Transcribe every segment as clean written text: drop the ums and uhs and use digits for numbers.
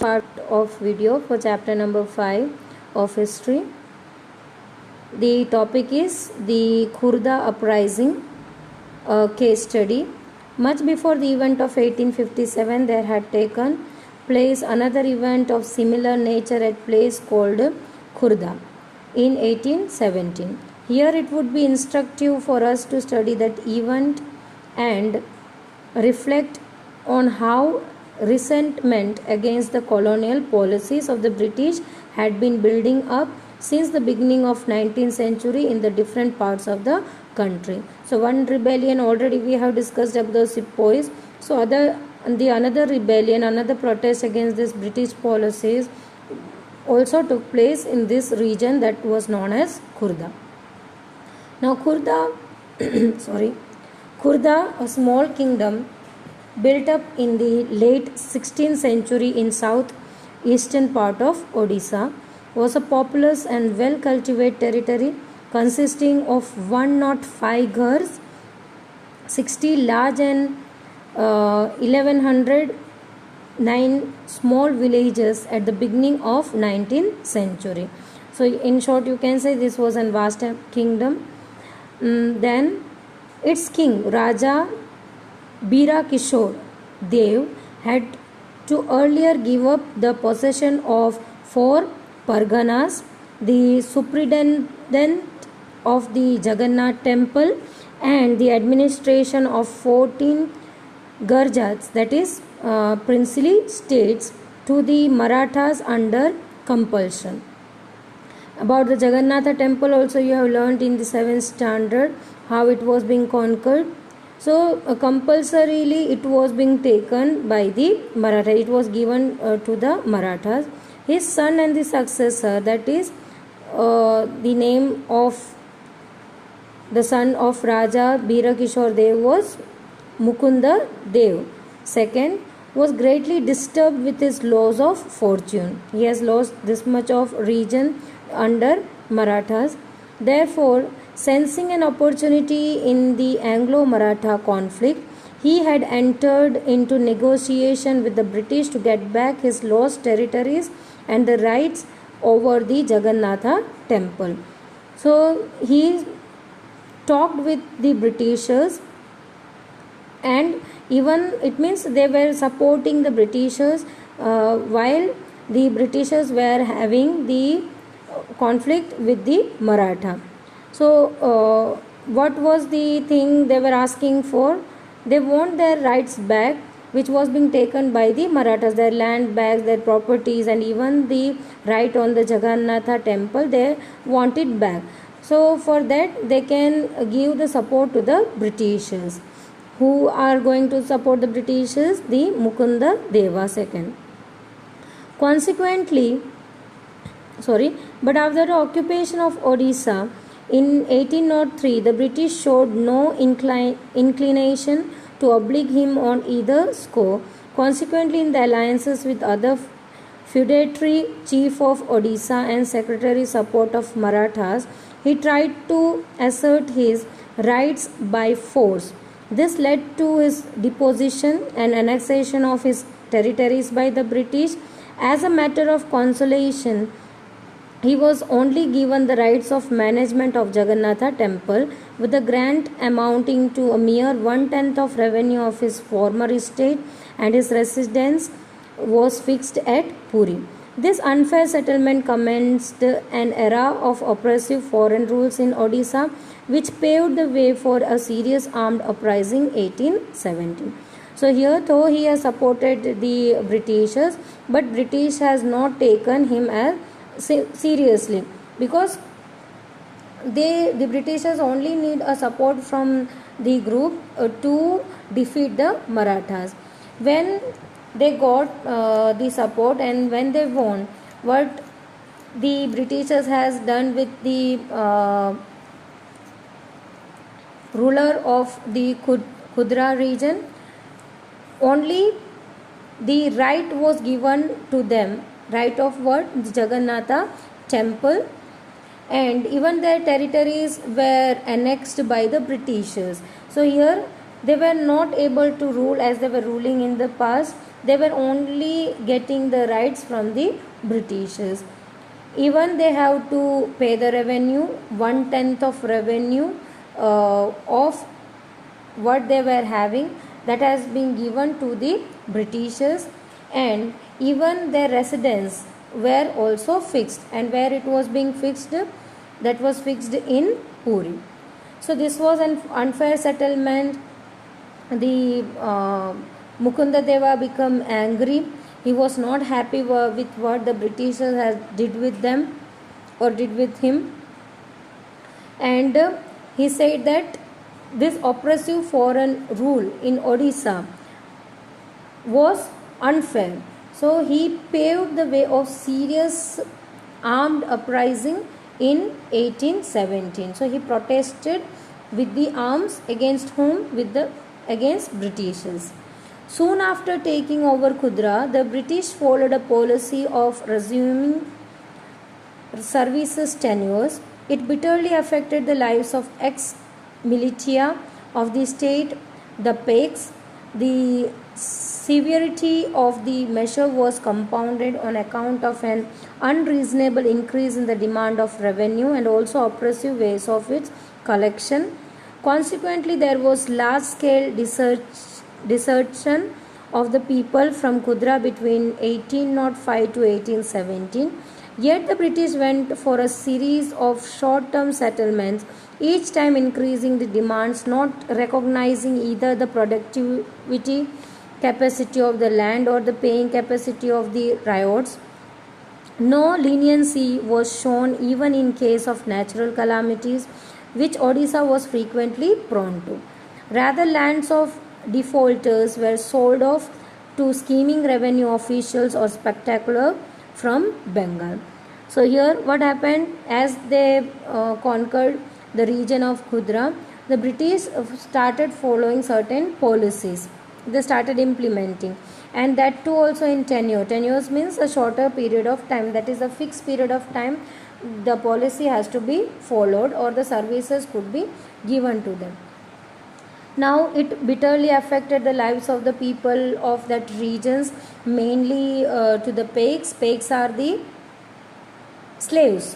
part of video for chapter number 5 of history. The topic is the Khurda uprising, case study. Much before the event of 1857, there had taken place another event of similar nature at place called Khurda in 1817. Here it would be instructive for us to study that event and reflect on how resentment against the colonial policies of the British had been building up since the beginning of 19th century in the different parts of the country. So one rebellion already we have discussed about the sepoys. So another rebellion, another protest against this British policies also took place in this region that was known as Khurda. Now Khurda, Khurda, a small kingdom built up in the late 16th century in south-eastern part of Odisha, was a populous and well-cultivated territory consisting of 105 ghars, 60 large and 1109 small villages at the beginning of 19th century. So in short you can say this was a vast kingdom. Then its king Raja Bira Kishore Dev had to earlier give up the possession of 4 parganas, the superintendent of the Jagannath temple and the administration of 14 garjats, that is princely states, to the Marathas under compulsion. About the Jagannatha temple also you have learnt in the 7th standard how it was being conquered. So compulsorily it was being taken by the Marathas. It was given to the Marathas. His son and the successor, that is the name of the son of Raja Bira Kishore Dev was Mukunda Dev. Second was greatly disturbed with his loss of fortune. He has lost this much of region under Marathas. Therefore, sensing an opportunity in the Anglo-Maratha conflict, he had entered into negotiation with the British to get back his lost territories and the rights over the Jagannatha temple. So he talked with the Britishers, and even it means they were supporting the Britishers while the Britishers were having the conflict with the Maratha. So what was the thing they were asking for? They want their rights back, which was being taken by the Marathas, their land back, their properties, and even the right on the Jagannatha temple they want it back. So for that they can give the support to the Britishers. Who are going to support the Britishers? The Mukunda Deva II. Consequently, but after the occupation of Odisha in 1803, the British showed no inclination to oblige him on either score. Consequently, in the alliances with other feudatory chief of Odisha and secretary support of Marathas, he tried to assert his rights by force. This led to his deposition and annexation of his territories by the British. As a matter of consolation, he was only given the rights of management of Jagannatha temple, with a grant amounting to a mere 1/10 of revenue of his former estate, and his residence was fixed at Puri. This unfair settlement commenced an era of oppressive foreign rules in Odisha, which paved the way for a serious armed uprising 1817. So here though he has supported the Britishers, but British has not taken him as seriously, because the Britishers only need a support from the group to defeat the Marathas. When they got the support and when they won, what the Britishers has done with the ruler of the Khurda region, only the right was given to them. Right of what? The Jagannatha temple, and even their territories were annexed by the Britishers. So here they were not able to rule as they were ruling in the past. They were only getting the rights from the Britishers. Even they have to pay the revenue, 1/10 of revenue of what they were having, that has been given to the Britishers, and even their residence were also fixed, and where it was being fixed, that was fixed in Puri. So this was an unfair settlement. The Mukunda Deva became angry. He was not happy with what the Britishers had did with them or did with him, and he said that this oppressive foreign rule in Odisha was unfair. So he paved the way of serious armed uprising in 1817. So he protested with the arms against whom? Against Britishers. Soon after taking over Kudra, the British followed a policy of resuming services tenures. It bitterly affected the lives of ex-militia of the state, the Paiks. The severity of the measure was compounded on account of an unreasonable increase in the demand of revenue and also oppressive ways of its collection. Consequently, there was large-scale desertion of the people from Kudra between 1805 to 1817. Yet the British went for a series of short-term settlements, each time increasing the demands, not recognizing either the productivity capacity of the land or the paying capacity of the ryots. No leniency was shown even in case of natural calamities, which Odisha was frequently prone to. Rather, lands of defaulters were sold off to scheming revenue officials or spectacular from Bengal. So here what happened, as they conquered the region of Kudra, the British started following certain policies. They started implementing, and that too also in tenure. Tenures means a shorter period of time, that is a fixed period of time the policy has to be followed or the services could be given to them. Now it bitterly affected the lives of the people of that regions, mainly to the Paiks. Paiks are the slaves,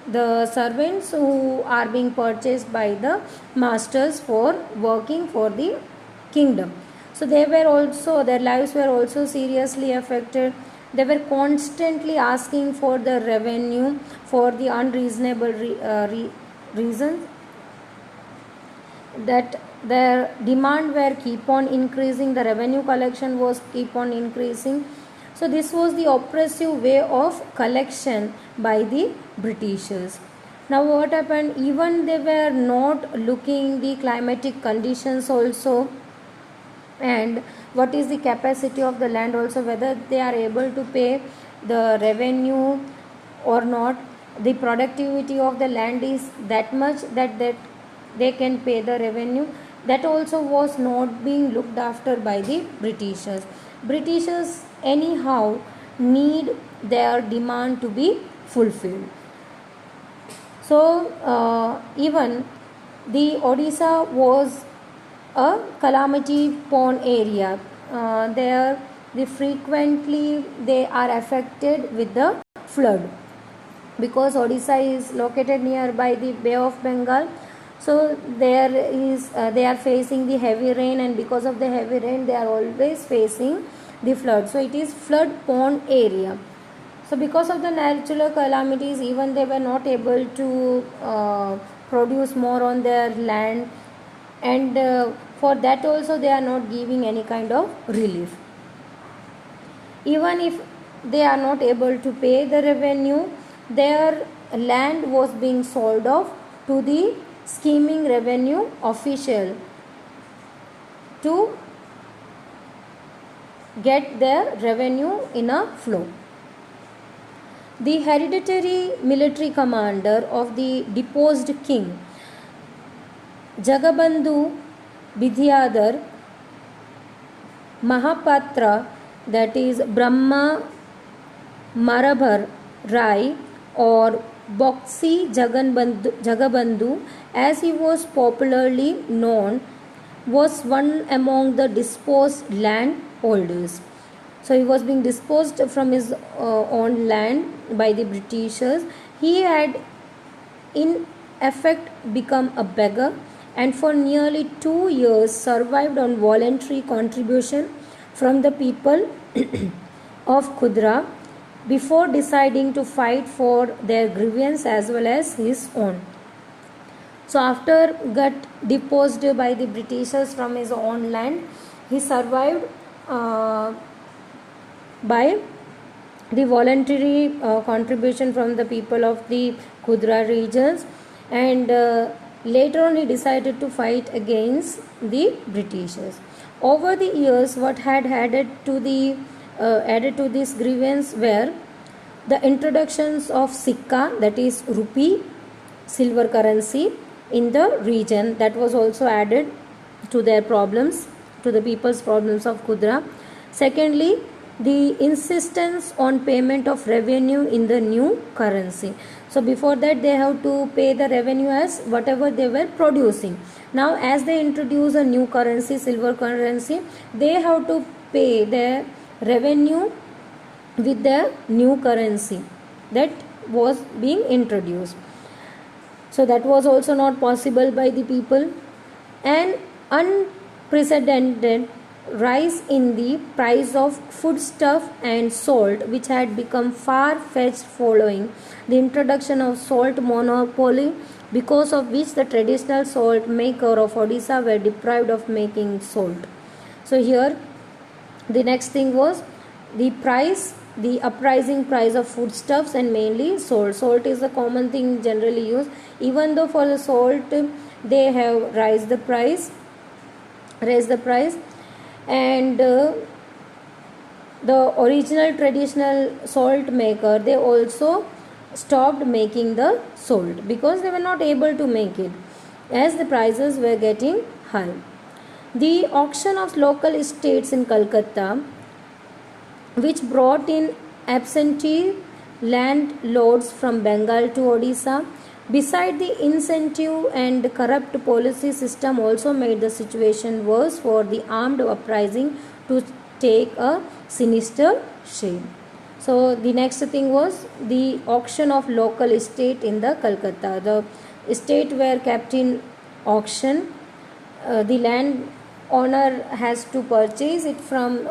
the servants who are being purchased by the masters for working for the kingdom. So they were also, their lives were also seriously affected. They were constantly asking for the revenue for the unreasonable reasons, that their demand were keep on increasing, the revenue collection was keep on increasing. So this was the oppressive way of collection by the Britishers. Now what happened, even they were not looking the climatic conditions also, and what is the capacity of the land also, whether they are able to pay the revenue or not. The productivity of the land is that much that they can pay the revenue. That also was not being looked after by the Britishers. Britishers anyhow need their demand to be fulfilled. So even the Odisha was a calamity prone area. There frequently they are affected with the flood, because Odisha is located nearby the Bay of Bengal. So there is they are facing the heavy rain, and because of the heavy rain they are always facing the flood. So it is flood prone area. So because of the natural calamities, even they were not able to produce more on their land, and for that also they are not giving any kind of relief. Even if they are not able to pay the revenue, their land was being sold off to the scheming revenue official to get their revenue in a flow. The hereditary military commander of the deposed king, Jagabandhu Bidhyadhar Mahapatra, that is Brahma Marabhar Rai, or Boxi Jagabandhu as he was popularly known, was one among the disposed landholders. So he was being disposed from his own land by the Britishers. He had in effect become a beggar, and for nearly 2 years survived on voluntary contribution from the people of Khudra before deciding to fight for their grievance as well as his own. So after got deposed by the Britishers from his own land, he survived by the voluntary contribution from the people of the Khudra regions, and later on he decided to fight against the Britishers. Over the years, what had added to this grievance were the introductions of sikka, that is rupee, silver currency in the region. That was also added to their problems, to the people's problems of Khudra. Secondly, the insistence on payment of revenue in the new currency. So before that they have to pay the revenue as whatever they were producing. Now as they introduce a new currency, silver currency, they have to pay their revenue with the new currency that was being introduced. So that was also not possible by the people. An unprecedented rise in the price of foodstuff and salt, which had become far-fetched following the introduction of salt monopoly, because of which the traditional salt maker of Odisha were deprived of making salt. So here the next thing was the uprising price of foodstuffs and mainly salt. Salt is a common thing generally used. Even though for the salt they have raised the price, and the original traditional salt maker, they also stopped making the salt because they were not able to make it as the prices were getting high. The auction of local estates in Calcutta, which brought in absentee landlords from Bengal to Odisha, beside the incentive and corrupt policy system, also made the situation worse for the armed uprising to take a sinister shape. So the next thing was the auction of local estate in the Calcutta. The estate were kept in auction. The land owner has to purchase it from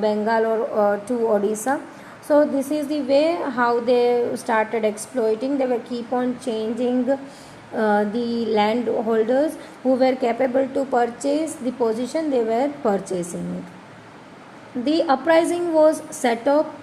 Bengal or to Odisha. So this is the way how they started exploiting. They were keep on changing the landholders who were capable to purchase the position, they were purchasing it. The uprising was set up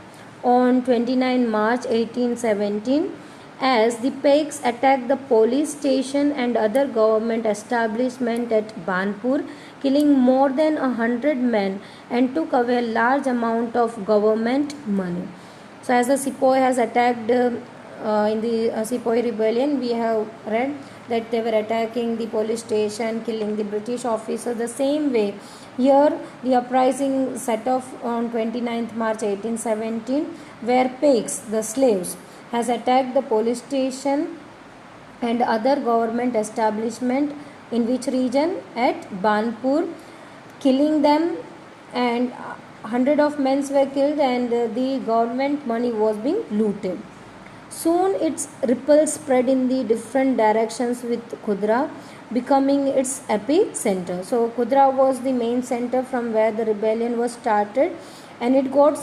on 29 March 1817 as the Paiks attacked the police station and other government establishment at Banpur, killing more than 100 men and took away a large amount of government money. So as the Sepoy has attacked in the Sepoy rebellion, we have read that they were attacking the police station, killing the British officers. The same way here the uprising set off on 29th March 1817, where Paiks, the slaves, has attacked the police station and other government establishment in which region? At Banpur, killing them, and 100 of men were killed and the government money was being looted. Soon its ripples spread in the different directions with Khudra becoming its epicenter. So Khudra was the main center from where the rebellion was started, and it got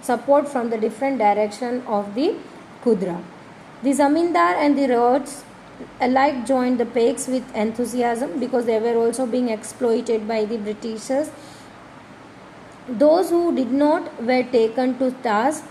support from the different direction of the Khudra. The Zamindar and the Ryots alike joined the Paiks with enthusiasm because they were also being exploited by the Britishers. Those who did not were taken to task.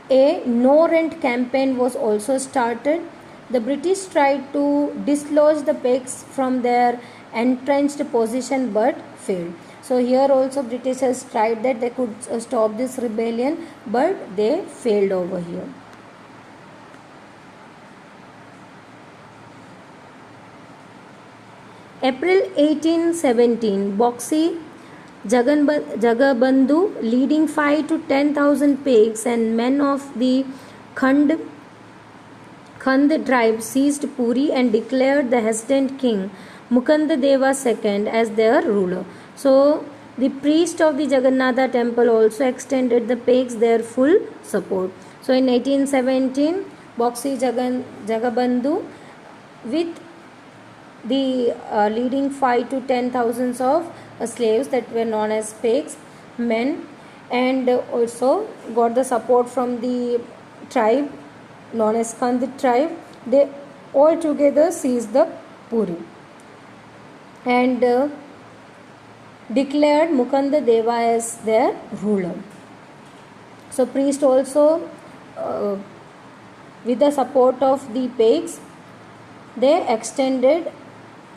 A no rent campaign was also started. The British tried to dislodge the Paiks from their entrenched position but failed. So here also Britishers tried that they could stop this rebellion, but they failed over here. April 1817, Boxi Jagabandhu, leading 5 to 10,000 Paiks and men of the Khand tribe, seized Puri and declared the hesitant king Mukunda Deva II as their ruler. So the priest of the Jagannatha temple also extended the Pegs their full support. So in 1817, Boxi Jagabandhu, with the leading 5 to 10 thousands of slaves that were known as Pegs, men, and also got the support from the tribe known as Kandit tribe. They all together seized the Puri and declared Mukunda Deva as their ruler. So priest also, with the support of the Pegs, they extended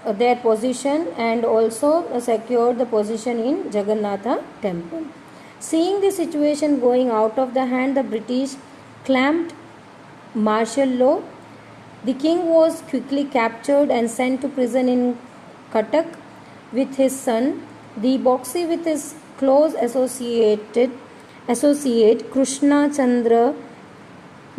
their position and also secured the position in Jagannatha temple. Seeing the situation going out of the hand, the British clamped martial law. The king was quickly captured and sent to prison in Cuttack with his son. The Boxi, with his close associate Krishna Chandra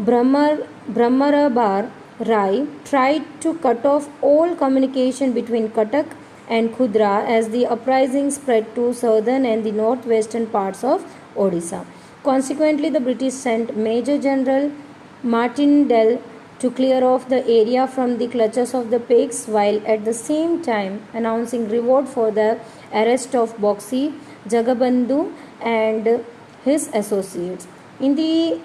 Brahmarabar Rai, tried to cut off all communication between Cuttack and Khudra as the uprising spread to southern and the northwestern parts of Odisha. Consequently, the British sent Major General Martindale to clear off the area from the clutches of the Pegs, while at the same time announcing reward for the arrest of Boxi Jagabandhu and his associates. In the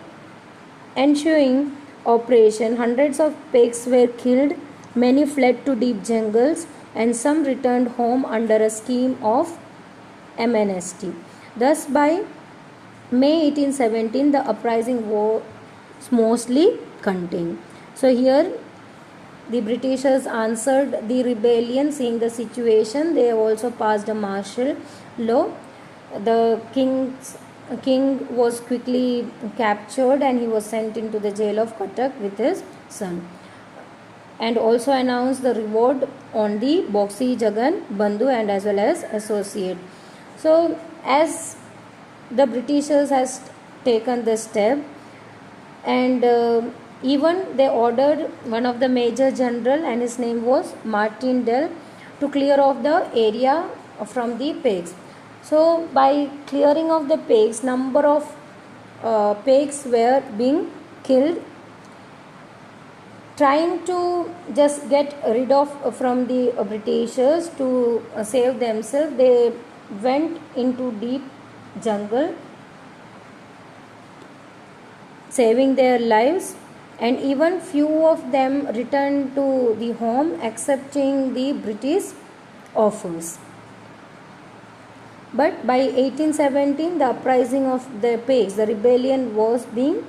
ensuing operation, hundreds of Pegs were killed, many fled to deep jungles, and some returned home under a scheme of amnesty. Thus, by May 1817, the uprising was mostly contained. So here the Britishers answered the rebellion. Seeing the situation, they also passed a martial law. The king was quickly captured and he was sent into the jail of Cuttack with his son, and also announced the reward on the Boxi Jagan Bandhu and as well as associate. So as the Britishers has taken this step, and even they ordered one of the major general, and his name was Martindale, to clear off the area from the Pegs. So by clearing of the Pegs, number of Pegs were being killed. Trying to just get rid of from the Britishers to save themselves, they went into deep jungle, saving their lives, and even few of them returned to the home accepting the British offers. But by 1817, the uprising of the Pegs, the rebellion was being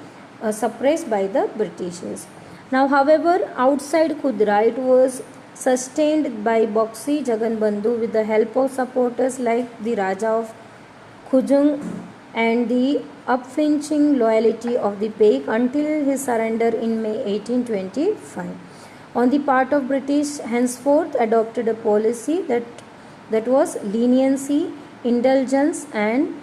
suppressed by the Britishers. Now, however, outside Khudra, it was sustained by Boxi Jaganbandhu with the help of supporters like the Raja of Khujung and the unflinching loyalty of the Peg until his surrender in May 1825. On the part of British, henceforth adopted a policy that was leniency, indulgence and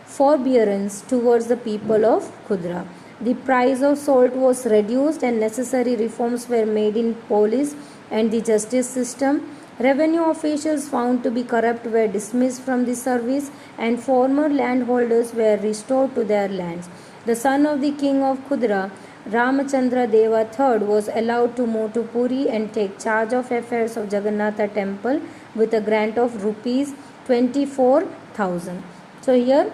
forbearance towards the people of Khudra. The price of salt was reduced and necessary reforms were made in police and the justice system. Revenue officials found to be corrupt were dismissed from the service and former landholders were restored to their lands. The son of the king of Khudra, Ramachandra Deva III, was allowed to move to Puri and take charge of affairs of Jagannatha temple with a grant of rupees 24,000. So here,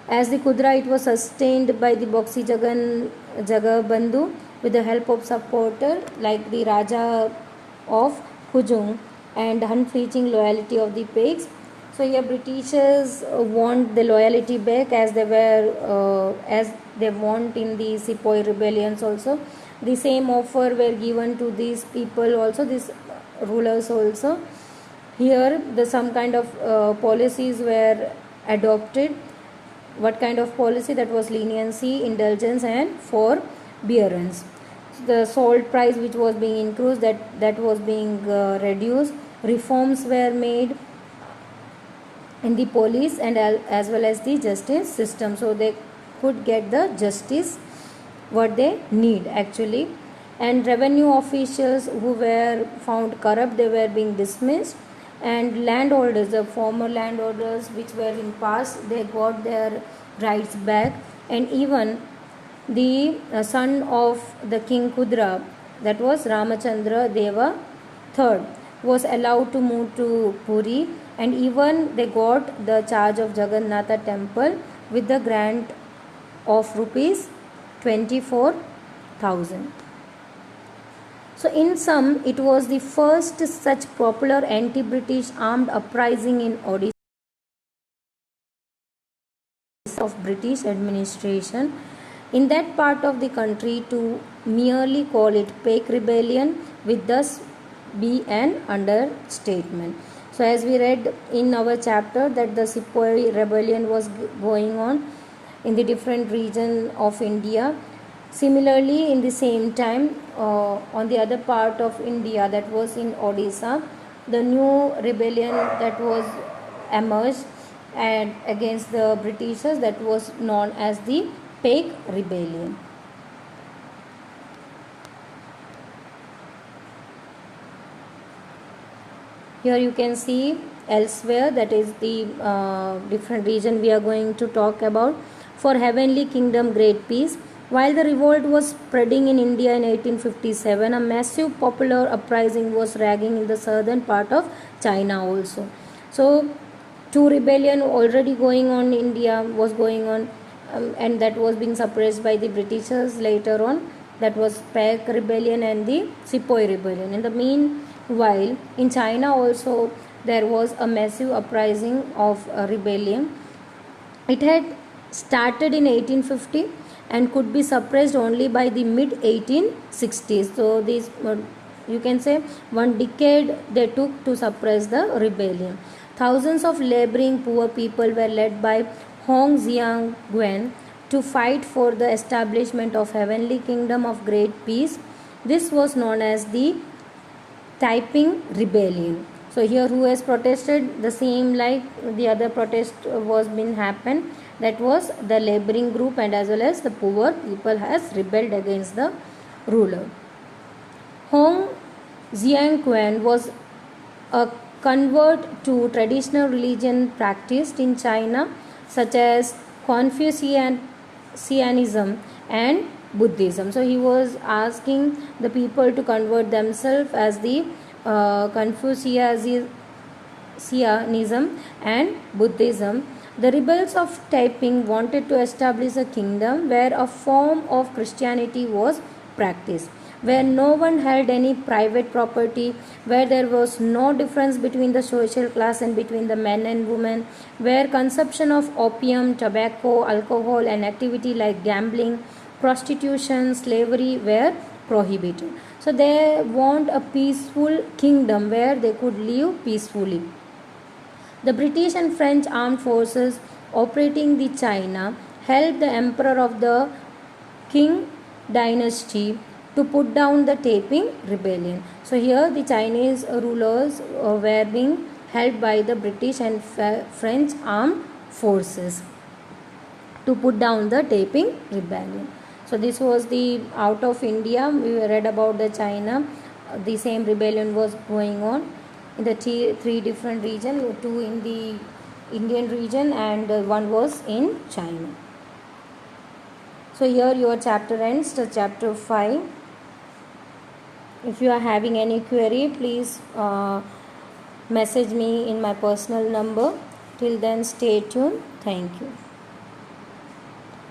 as the Khudra, it was sustained by the Boxi Jagabandhu with the help of supporter like the Raja of Khujung and unflinching loyalty of the Pegs. So here Britishers want the loyalty back as they want in the Sepoy rebellions also. The same offer were given to these people also, these rulers also. Here some kind of policies were adopted. What kind of policy? That was leniency, indulgence and forbearance. The salt price which was being increased, that was being reduced. Reforms were made in the police and as well as the justice system, so they could get the justice what they need actually. and revenue officials who were found corrupt, they were being dismissed, and landholders, the former landholders which were in past, they got their rights back, and even the son of the king Kudra, that was Ramachandra Deva III, was allowed to move to Puri, and even they got the charge of Jagannatha temple with the grant of rupees 24,000. So in sum, it was the first such popular anti-British armed uprising in Odisha of British administration in that part of the country to merely call it Pake Rebellion would thus be an understatement. So as we read in our chapter that the Sepoy rebellion was going on in the different region of India. Similarly, in the same time, on the other part of India, that was in Odisha, the new rebellion that was emerged and against the Britishers, that was known as the Pake Rebellion. Here you can see elsewhere, that is the different region we are going to talk about. For heavenly kingdom, great peace. While the revolt was spreading in India in 1857, a massive popular uprising was raging in the southern part of China also. So, two rebellion already going on in India was going on, and that was being suppressed by the Britishers later on. That was Pake Rebellion and the Sepoy Rebellion. In the meanwhile, in China also there was a massive uprising of rebellion. It had started in 1850 and could be suppressed only by the mid 1860s. So these you can say 1 decade they took to suppress the rebellion. Thousands of laboring poor people were led by Hong Xiang-guen to fight for the establishment of heavenly kingdom of great peace. This was known as the Taiping Rebellion. So here who has protested the same like the other protest was been happened, that was the laboring group and as well as the poor people has rebelled against the ruler. Hong Xiang-guen was a convert to traditional religion practiced in China such as Confucianism and Buddhism. So he was asking the people to convert themselves as the Confucianism and Buddhism. The rebels of Taiping wanted to establish a kingdom where a form of Christianity was practiced, where no one held any private property, where there was no difference between the social class and between the men and women, where consumption of opium, tobacco, alcohol and activity like gambling, prostitution, slavery were prohibited. So they want a peaceful kingdom where they could live peacefully. The British and French armed forces operating in China helped the emperor of the Qing dynasty to put down the Taiping rebellion. So here the Chinese rulers were being helped by the British and French armed forces to put down the Taiping rebellion. So this was the out of India. We read about the China. The same rebellion was going on in the three different regions, two in the Indian region and one was in China. So here your chapter ends, the chapter 5. If you are having any query, please message me in my personal number. Till then, stay tuned. Thank you.